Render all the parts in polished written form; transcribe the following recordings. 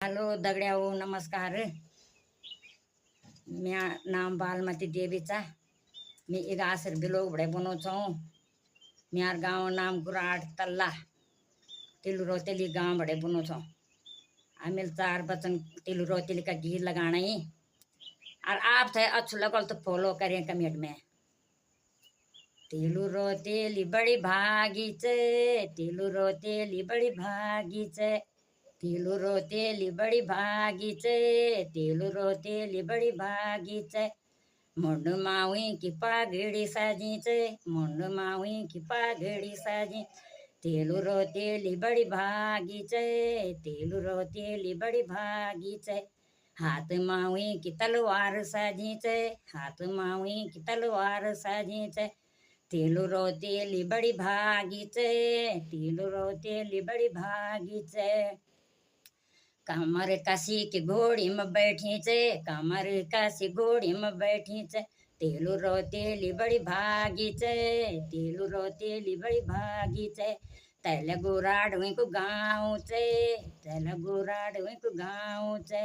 Hello दगड्याओ नमस्कार. म्या नाम बालमती देवीचा. मी इगा आसर बिलो बड़े बनो छो. म्यार गाँव नाम गुराट तल्ला तिलु रोतेली गाँव बड़े बनो छो. आमिल 4 बचन तिलु रोतेली का गीत लगाना ही और आप थे अच्छु लगल तो फॉलो करें कमेंट में. तिलु रोतेली बड़ी भागी चे, तिलु रोतेली बड़ी भागी चे, तिलु रोतेली बड़ी भागी चे, तिलु रोतेली बड़ी भागी चे. मुंड मावी की पागड़ी साजी चे, मुंड मावी की पागड़ी साजी. तिलु रोतेली बड़ी भागी चे, तिलु रोतेली बड़ी भागी चे. हाथ मावी की तलवार साजी चे, हाथ मावी की तलवार साजी चे. तिलु रोतेली बड़ी भागी चे, तिलु रोतेली बड़ी भागी चे. कमर कसी की घोड़ी में बैठी चे, कमर कसी घोड़ी में बैठी चे. तिलु रोतेली बड़ी भागी चे, तिलु रोतेली बड़ी भागी चे. तैल गुराडवी को गाँव चे, तैल गुराडवी को गाँव चे.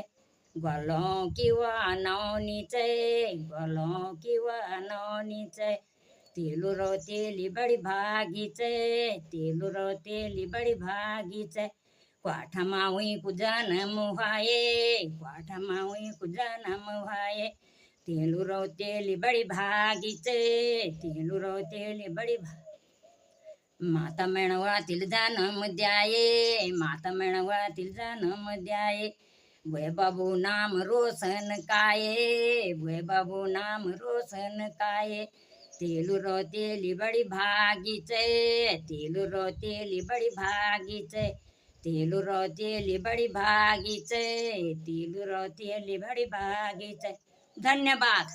गोलों की वानौनी चे, गोलों की वानौनी चे. तिलु रोतेली बड़ी भागी चे, तिलु रोतेली बड़ी भागी चे. क्वाठा मावी को जन्म हुआए, क्वाठा मावी को जन्म हुआए. तिलु रोतेली बड़ी भागी चे, तिलु रोतेली बड़ी माता मेणवा तिल जन्म द्याये, माता मेणवा तिल जन्म द्याये. वे बाबू नाम रोशन काये, वे बाबू नाम रोशन काये. तिलु रोतेली बड़ी भागी चे, तिलु रोतेली बड़ी भागी चे. तिलु रोतेली बड़ी भागी चे, तिलु रोतेली बड़ी भागी चे. धन्यवाद.